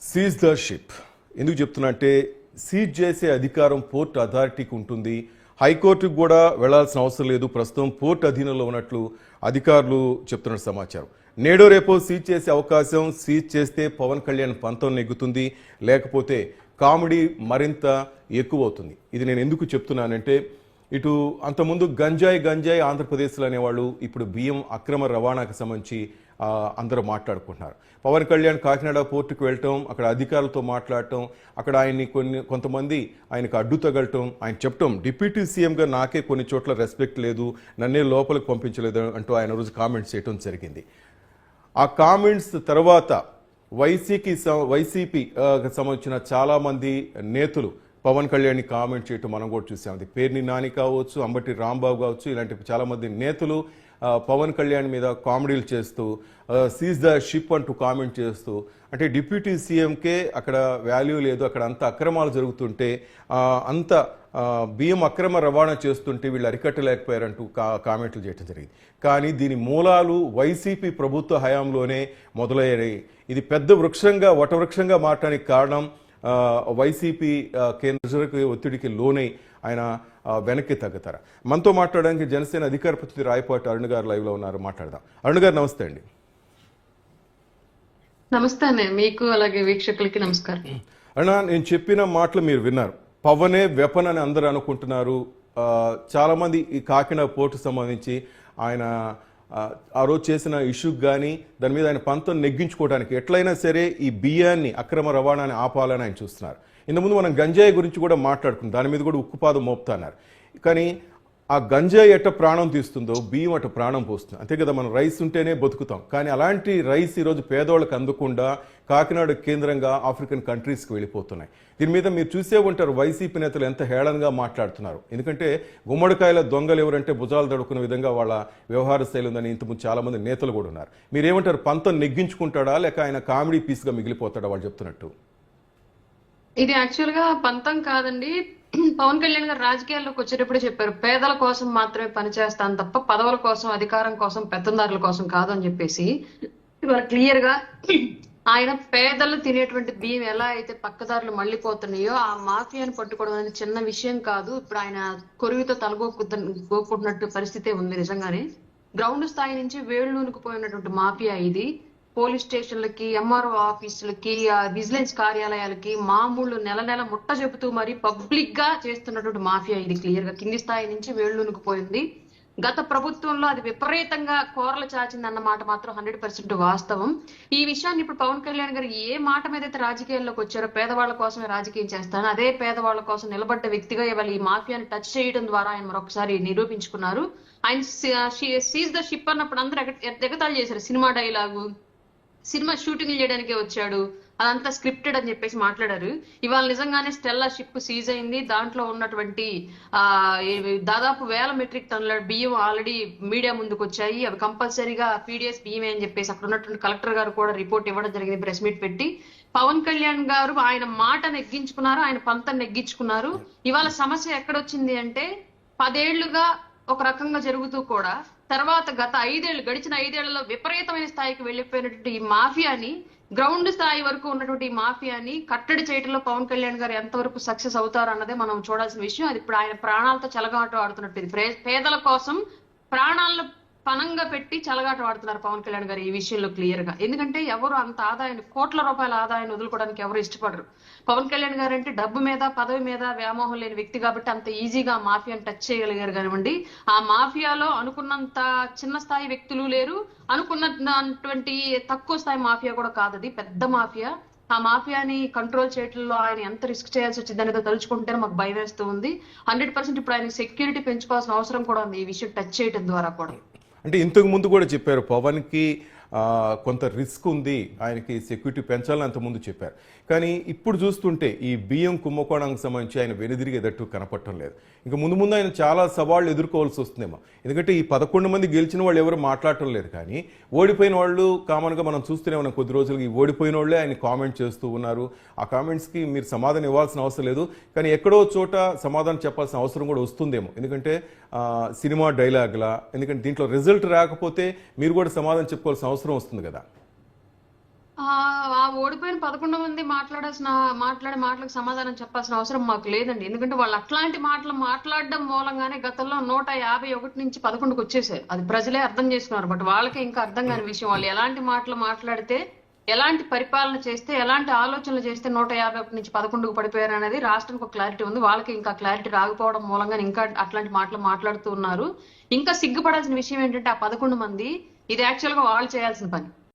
Seize the ship ఎందుకు చెప్తున్నా అంటే సీజ్ చేసే అధికారం పోర్ట్ అథారిటీకి ఉంటుంది. హైకోర్టుకు కూడా వెళ్లాల్సిన అవసరం లేదు. ప్రస్తుతం పోర్ట్ అధీనంలో ఉన్నట్లు అధికారులు చెప్తున్న సమాచారం. నేడో రేపో సీజ్ చేసే అవకాశం, సీజ్ చేస్తే పవన్ కళ్యాణ్ పంతం నెగ్గుతుంది, లేకపోతే కామెడీ మరింత ఎక్కువ అవుతుంది. ఇది నేను ఎందుకు చెప్తున్నానంటే ఇటు అంతకుముందు గంజాయి ఆంధ్రప్రదేశ్లో అనేవాళ్ళు ఇప్పుడు బియ్యం అక్రమ రవాణాకు సంబంధించి అందరూ మాట్లాడుకుంటున్నారు. పవన్ కళ్యాణ్ కాకినాడ పోర్టుకు వెళ్ళటం, అక్కడ అధికారులతో మాట్లాడటం, అక్కడ ఆయన్ని కొంతమంది ఆయనకు అడ్డు తగలటం, ఆయన చెప్పటం డిప్యూటీ సీఎంగా నాకే కొన్ని చోట్ల రెస్పెక్ట్ లేదు, నన్నే లోపలికి పంపించలేదు అంటూ ఆయన రోజు కామెంట్స్ చేయడం జరిగింది. ఆ కామెంట్స్ తర్వాత వైసీపీకి సంబంధించిన చాలామంది నేతలు పవన్ కళ్యాణ్ కామెంట్ చేయటం మనం కూడా చూసాం. అది పేర్ని నాని కావచ్చు, అంబటి రాంబాబు కావచ్చు, ఇలాంటి చాలామంది నేతలు పవన్ కళ్యాణ్ మీద కామెడీలు చేస్తూ సీజ్ ద షిప్ అంటూ కామెంట్ చేస్తూ, అంటే డిప్యూటీ సీఎంకే అక్కడ వాల్యూ లేదు, అక్కడ అంత అక్రమాలు జరుగుతుంటే, అంత బియ్యం అక్రమ రవాణా చేస్తుంటే వీళ్ళు అరికట్టలేకపోయారంటూ కామెంట్లు చేయడం జరిగింది. కానీ దీని మూలాలు వైసీపీ ప్రభుత్వ హయాంలోనే మొదలయ్యాయి. ఇది పెద్ద వృక్షంగా వటవృక్షంగా మారటానికి కారణం వైసీపీ కేంద్ర ఒత్తిడికి లోనై ఆయన వెనక్కి తగ్గుతారా? మనతో మాట్లాడడానికి జనసేన అధికార ప్రతినిధి రాయపాటి అరుణ్ గారు లైవ్ లో ఉన్నారు. మాట్లాడదాం. అరుణ్ గారు నమస్తే అండి. నమస్తే మీకు అలాగే వీక్షకులకి నమస్కారం. అరుణ, నేను చెప్పిన మాటలు మీరు విన్నారు. పవనే వెపన్ అని అందరూ అనుకుంటున్నారు. చాలా మంది ఈ కాకినాడ పోర్టు సంబంధించి ఆయన ఆ రోజు చేసిన ఇష్యూకి కానీ దాని మీద ఆయన పంతం నెగ్గించుకోవడానికి ఎట్లయినా సరే ఈ బియ్యాన్ని అక్రమ రవాణాని ఆపాలని ఆయన చూస్తున్నారు. ఇంతకుముందు మనం గంజాయి గురించి కూడా మాట్లాడుకున్నాం, దాని మీద కూడా ఉక్కుపాదం మోపుతున్నారు. కానీ ఆ గంజాయి ఎట్ట ప్రాణం తీస్తుందో బియ్యం అట్ట ప్రాణం పోస్తుంది. అంతే కదా, మనం రైస్ ఉంటేనే బతుకుతాం. కానీ అలాంటి రైస్ ఈరోజు పేదవాళ్ళకి అందకుండా కాకినాడ కేంద్రంగా ఆఫ్రికన్ కంట్రీస్కి వెళ్ళిపోతున్నాయి. దీని మీద మీరు చూసే ఉంటారు వైసీపీ నేతలు ఎంత హేళనగా మాట్లాడుతున్నారు. ఎందుకంటే గుమ్మడికాయల దొంగలు ఎవరంటే భుజాలు దడుకునే విధంగా వాళ్ళ వ్యవహార శైలి ఉందని ఇంతకుముందు చాలా మంది నేతలు కూడా ఉన్నారు. మీరేమంటారు? పంతం నెగ్గించుకుంటాడా లేక ఆయన కామెడీ పీస్గా మిగిలిపోతాడా వాళ్ళు చెప్తున్నట్టు? ఇది యాక్చువల్ గా పంతం కాదండి. పవన్ కళ్యాణ్ గారు రాజకీయాల్లోకి వచ్చేటప్పుడే చెప్పారు, పేదల కోసం మాత్రమే పనిచేస్తాను తప్ప పదవుల కోసం, అధికారం కోసం, పెత్తందారుల కోసం కాదు అని చెప్పేసి ఇవాళ క్లియర్ గా ఆయన పేదలు తినేటువంటి బియ్యం ఎలా అయితే పక్కదారులు మళ్ళీపోతున్నాయో ఆ మాఫియాని పట్టుకోవడం అనేది చిన్న విషయం కాదు. ఇప్పుడు ఆయన కొరువుతో తలగొక్కుంటున్నట్టు పరిస్థితే ఉంది. నిజంగానే గ్రౌండ్ స్థాయి నుంచి వేళ్లూనుకుపోయినటువంటి మాఫియా ఇది. పోలీస్ స్టేషన్లకి, ఎంఆర్ఓ ఆఫీసులకి, విజిలెన్స్ కార్యాలయాలకి మామూలు నెల ముట్ట చెబుతూ మరి పబ్లిక్ గా చేస్తున్నటువంటి మాఫియా ఇది. క్లియర్ గా కింది స్థాయి నుంచి వేళ్లూనుకుపోయింది. గత ప్రభుత్వంలో అది విపరీతంగా కోరలు చాచింది అన్న మాట మాత్రం 100% వాస్తవం. ఈ విషయాన్ని ఇప్పుడు పవన్ కళ్యాణ్ గారు ఏ మాట మీద అయితే రాజకీయాల్లోకి వచ్చారో పేదవాళ్ళ కోసమే రాజకీయం చేస్తాను, అదే పేదవాళ్ళ కోసం నిలబడ్డ వ్యక్తిగా ఇవాళ ఈ మాఫియాని టచ్ చేయడం ద్వారా ఆయన మరొకసారి నిరూపించుకున్నారు. ఆయన సీజ్ ద షిప్ అన్నప్పుడు అందరూ ఎగతాళి చేశారు. సినిమా డైలాగు, సినిమా షూటింగ్ చేయడానికే వచ్చాడు, అదంతా స్క్రిప్టెడ్ అని చెప్పేసి మాట్లాడారు. ఇవాళ నిజంగానే స్టెల్లా షిప్ సీజ్ అయింది. దాంట్లో ఉన్నటువంటి దాదాపు 1000 మెట్రిక్ టన్నుల బియ్యం ఆల్రెడీ మీడియా ముందుకు వచ్చాయి. అవి కంపల్సరీగా పీడిఎస్ బియ్యమే అని చెప్పేసి అక్కడ ఉన్నటువంటి కలెక్టర్ గారు కూడా రిపోర్ట్ ఇవ్వడం జరిగింది ప్రెస్ మీట్ పెట్టి. పవన్ కళ్యాణ్ గారు ఆయన మాట నెగ్గించుకున్నారు, ఆయన పంతం నెగ్గించుకున్నారు. ఇవాళ సమస్య ఎక్కడొచ్చింది అంటే 10 ఏళ్లుగా ఒక రకంగా జరుగుతూ కూడా తర్వాత గడిచిన 5 ఏళ్లలో విపరీతమైన స్థాయికి వెళ్లిపోయినటువంటి ఈ మాఫియాని, గ్రౌండ్ స్థాయి వరకు ఉన్నటువంటి ఈ మాఫియాని కట్టడి చేయడంలో పవన్ కళ్యాణ్ గారు ఎంతవరకు సక్సెస్ అవుతారు అన్నదే మనం చూడాల్సిన విషయం. అది ఇప్పుడు ఆయన ప్రాణాలతో చెలగాట ఆడుతున్నట్టు. ఇది పేదల కోసం ప్రాణాలను పనంగా పెట్టి చెలగాట ఆడుతున్నారు పవన్ కళ్యాణ్ గారు ఈ విషయంలో క్లియర్ గా. ఎందుకంటే ఎవరు అంత ఆదాయాన్ని, కోట్ల రూపాయల ఆదాయాన్ని వదులుకోవడానికి ఎవరు ఇష్టపడరు. పవన్ కళ్యాణ్ గారు అంటే డబ్బు మీద, పదవి మీద వ్యామోహం లేని వ్యక్తి కాబట్టి అంత ఈజీగా మాఫియాని టచ్ చేయగలిగారు. కానివ్వండి, ఆ మాఫియాలో అనుకున్నంత చిన్న స్థాయి వ్యక్తులు లేరు, అనుకున్నటువంటి తక్కువ స్థాయి మాఫియా కూడా కాదు. అది పెద్ద మాఫియా. ఆ మాఫియాని కంట్రోల్ చేయడంలో ఆయన ఎంత రిస్క్ చేయాల్సి వచ్చింది అనేది తలుచుకుంటేనే మాకు భయం వేస్తూ ఉంది. 100% ఇప్పుడు ఆయన సెక్యూరిటీ పెంచుకోవాల్సిన అవసరం కూడా ఉంది ఈ విషయం టచ్ చేయడం ద్వారా కూడా. అంటే ఇంతకు ముందు కూడా చెప్పారు పవన్కి కొంత రిస్క్ ఉంది, ఆయనకి సెక్యూరిటీ పెంచాలని అంతకుముందు చెప్పారు. కానీ ఇప్పుడు చూస్తుంటే ఈ బియ్యం కుంభకోణానికి సంబంధించి ఆయన వెనుదిరిగి ఎదట్టు కనపడటం లేదు. ఇంకా ముందు ముందు ఆయన చాలా సవాళ్ళు ఎదుర్కోవాల్సి వస్తుందేమో. ఎందుకంటే ఈ 11 మంది గెలిచిన వాళ్ళు ఎవరు మాట్లాడటం లేదు, కానీ ఓడిపోయిన వాళ్ళు కామన్గా మనం చూస్తూనే ఉన్నాం. కొద్ది రోజులకి ఈ ఓడిపోయిన వాళ్ళే ఆయన కామెంట్ చేస్తూ ఉన్నారు. ఆ కామెంట్స్కి మీరు సమాధానం ఇవ్వాల్సిన అవసరం లేదు, కానీ ఎక్కడో చోట సమాధానం చెప్పాల్సిన అవసరం కూడా వస్తుందేమో. ఎందుకంటే సినిమా డైలాగ్లా, ఎందుకంటే దీంట్లో రిజల్ట్ రాకపోతే మీరు కూడా సమాధానం చెప్పుకోవాల్సిన అవసరం వస్తుంది కదా. ఆ ఓడిపోయిన 11 మంది మాట్లాడే మాటలకు సమాధానం చెప్పాల్సిన అవసరం మాకు లేదండి. ఎందుకంటే వాళ్ళు అట్లాంటి మాటలు మాట్లాడడం మూలంగానే గతంలో 151 నుంచి 11కి వచ్చేసారు. అది ప్రజలే అర్థం చేసుకున్నారు. బట్ వాళ్ళకే ఇంకా అర్థం కాని విషయం, వాళ్ళు ఎలాంటి మాటలు మాట్లాడితే, ఎలాంటి పరిపాలన చేస్తే, ఎలాంటి ఆలోచనలు చేస్తే 151 నుంచి 11కు పడిపోయారు అనేది రాష్ట్రానికి ఒక క్లారిటీ ఉంది. వాళ్ళకి ఇంకా క్లారిటీ రాకపోవడం మూలంగా ఇంకా అట్లాంటి మాటలు మాట్లాడుతూ ఉన్నారు. ఇంకా సిగ్గుపడాల్సిన విషయం ఏంటంటే ఆ 11 మంది ఇది యాక్చువల్ గా వాళ్ళు చేయాల్సిన పని.